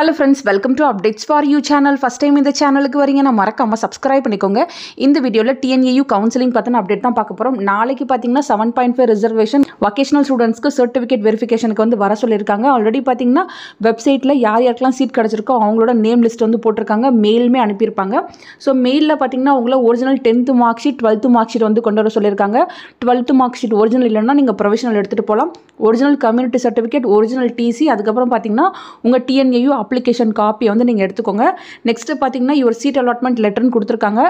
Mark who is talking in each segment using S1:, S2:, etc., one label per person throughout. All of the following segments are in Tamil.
S1: Hello friends, welcome to Updates for You channel. First time இந்த சேனலுக்கு வரீங்கன்னா மறக்காம subscribe பண்ணிக்கோங்க. இந்த வீடியோல TNAU கவுன்சிலிங் பத்தின அப்டேட் தான் பார்க்க போறோம். நாளைக்கு பாத்தீங்கன்னா 7.5 ரிசர்வேஷன் வொகேஷனல் ஸ்டூடண்ட்ஸ்க்கு சர்டிபிகேட் வெரிஃபிகேஷனுக்கு வந்து வர சொல்லிருக்காங்க. ஆல்ரெடி பாத்தீங்கன்னா வெப்சைட்ல யாருக்கெல்லாம் சீட் கிடைச்சிருக்கோ அவங்களோட நேம் லிஸ்ட் வந்து போட்டுருக்காங்க. மெயிலுமே அனுப்பியிருப்பாங்க. ஸோ மெயிலில் பார்த்தீங்கன்னா உங்களை original 10th mark sheet 12th mark sheet வந்து கொண்டு வர சொல்லியிருக்காங்க. 12th மார்க் ஷீட் ஒரிஜினல் இல்லைன்னா நீங்கள் ப்ரொவிஷனல் எடுத்துகிட்டு போகலாம். Original community certificate, original TC, அதுக்கப்புறம் பார்த்தீங்கன்னா உங்கள் TNAU அப்ளிகேஷன் காப்பியை வந்து நீங்கள் எடுத்துக்கோங்க. நெக்ஸ்ட்டு பார்த்தீங்கன்னா யுவர் சீட் அலாட்மெண்ட் லெட்டர்னு கொடுத்துருக்காங்க.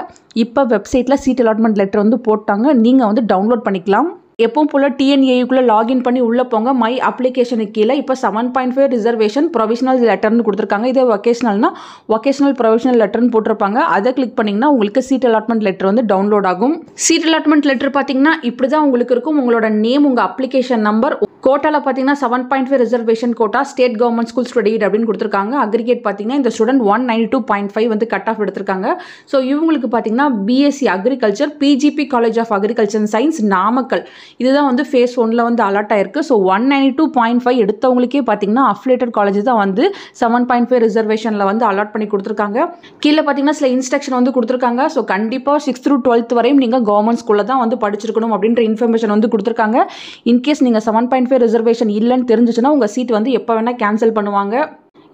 S1: இப்போ வெப்சைட்டில் சீட் அலாட்மெண்ட் லெட்டர் வந்து போட்டாங்க. நீங்கள் வந்து டவுன்லோட் பண்ணிக்கலாம். எப்பவும் போல் TNAUக்குள்ளே லாகின் பண்ணி உள்ளே போங்க. மை அப்ளிகேஷனுக்கு கீழே இப்போ 7.5 ரிசர்வேஷன் ப்ரொவிஷனல் லெட்டர்னு கொடுத்துருக்காங்க. இதே வொகேஷனல்னா வொகேஷனல் ப்ரொவிஷனல் லெட்டர்னு போட்டிருப்பாங்க. அதை கிளிக் பண்ணிங்கன்னா உங்களுக்கு சீட் அலாட்மெண்ட் லெட்டர் வந்து டவுன்லோட் ஆகும். சீட் அலாட்மெண்ட் லெட்டர் பார்த்தீங்கன்னா இப்படி தான் உங்களுக்கு இருக்கும். உங்களோட நேம், உங்கள் அப்ளிகேஷன் நம்பர், கோட்டாவில் பார்த்தீங்கன்னா 7.5 reservation quota, state government school student அப்படின்னு கொடுத்துருக்காங்க. அக்ரிகேட் பார்த்தீங்கன்னா இந்த ஸ்டூடெண்ட் 192.5 வந்து கட் ஆஃப் எடுத்திருக்காங்க. ஸோ இவங்களுக்கு பார்த்தீங்கன்னா BSc agriculture, PGP college of agriculture and science, Namakkal, இதுதான் வந்து ஃபேஸ் 1ல் வந்து அலாட் ஆயிருக்கு. ஸோ 192.5 எடுத்தவங்களுக்கே பார்த்தீங்கன்னா அஃபிலேட்டட் காலேஜ் தான் வந்து 7.5 ரிசர்வேஷனில் வந்து அலாட் பண்ணி கொடுத்துருக்காங்க. கீழே பார்த்தீங்கன்னா சில இன்ஸ்ட்ரக்ஷன் வந்து கொடுத்துருக்காங்க. ஸோ கண்டிப்பாக 6th to 12th வரையும் நீங்கள் கவர்மெண்ட் ஸ்கூலில் தான் வந்து படிச்சிருக்கணும் அப்படின்ற இன்ஃபர்மேஷன் வந்து கொடுத்துருக்காங்க. இன்கேஸ் நீங்கள் 7.5 ரிசர்வேஷன் இல்லைன்னு தெரிஞ்சிச்சுன்னா உங்கள் சீட் வந்து எப்போ வேணால் கேன்சல் பண்ணுவாங்க.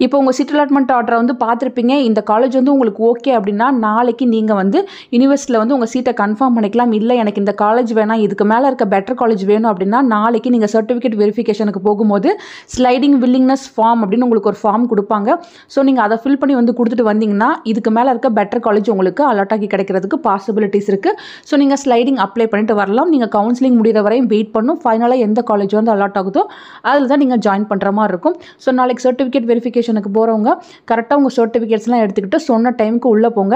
S1: இப்போ உங்கள் சீட் அலாட்மெண்ட் ஆர்டரை வந்து பார்த்துருப்பீங்க. இந்த காலேஜ் வந்து உங்களுக்கு ஓகே அப்படின்னா நாளைக்கு நீங்கள் வந்து யூனிவர்சிட்டியில் வந்து உங்கள் சீட்டை கன்ஃபார்ம் பண்ணிக்கலாம். இல்லை எனக்கு இந்த காலேஜ் வேணாம், இதுக்கு மேலே இருக்க பெட்டர் காலேஜ் வேணும் அப்படின்னா நாளைக்கு நீங்கள் சர்டிஃபிகேட் வெரிஃபிகேஷனுக்கு போகும்போது ஸ்லைடிங் வில்லிங்னஸ் ஃபார்ம் அப்படின்னு உங்களுக்கு ஒரு ஃபார்ம் கொடுப்பாங்க. ஸோ நீங்கள் அதை ஃபில் பண்ணி வந்து கொடுத்துட்டு வந்தீங்கன்னா இதுக்கு மேலே இருக்க பெட்டர் காலேஜ் உங்களுக்கு அலாட் ஆகி கிடைக்கிறதுக்கு பாசிபிலிட்டிஸ் இருக்குது. ஸோ நீங்கள் ஸ்லைடிங் அப்ளை பண்ணிட்டு வரலாம். நீங்கள் கவுன்சிலிங் முடிகிற வரையும் வெயிட் பண்ணும். ஃபைனலாக எந்த காலேஜ் வந்து அலாட் ஆகுதோ அதில் தான் நீங்கள் ஜாயின் பண்ணுற மாதிரி இருக்கும். ஸோ நாளைக்கு சர்டிஃபிகேட் வெரிஃபிகேஷனுக்கு போகிறவங்க கரெக்டாக உங்கள் சர்டிஃபிகேட்ஸ்லாம் எடுத்துக்கிட்டு சொன்ன டைமுக்கு உள்ளே போங்க.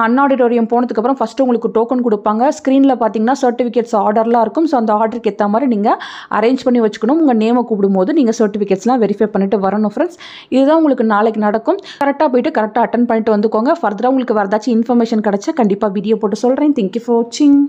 S1: அண்ணா ஆடிட்டோரியம் போனதுக்கப்புறம் ஃபஸ்ட்டு உங்களுக்கு டோக்கன் கொடுப்பாங்க. ஸ்க்ரீனில் பார்த்தீங்கன்னா சர்டிஃபிகேட்ஸ் ஆர்டர்லாம் இருக்கும். ஸோ அந்த ஆர்டருக்கு ஏற்ற மாதிரி நீங்கள் அரேஞ்ச் பண்ணி வச்சுக்கணும். உங்கள் நேமை கூப்பிடும்போது நீங்கள் சர்டிஃபிகேட்ஸ்லாம் வெரிஃபை பண்ணிட்டு வரணும் ஃப்ரெண்ட்ஸ். இதுதான் உங்களுக்கு நாளைக்கு நடக்கும். கரெக்டாக போயிட்டு கரெக்டாக அட்டன் பண்ணிட்டு வந்துக்கோங்க. ஃபர்தராக உங்களுக்கு வேறு ஏதாச்சும் இன்ஃபர்மேஷன் கிடச்சா கண்டிப்பாக வீடியோ போட்டு சொல்கிறேன். தேங்க்யூ ஃபார் வாட்சிங்.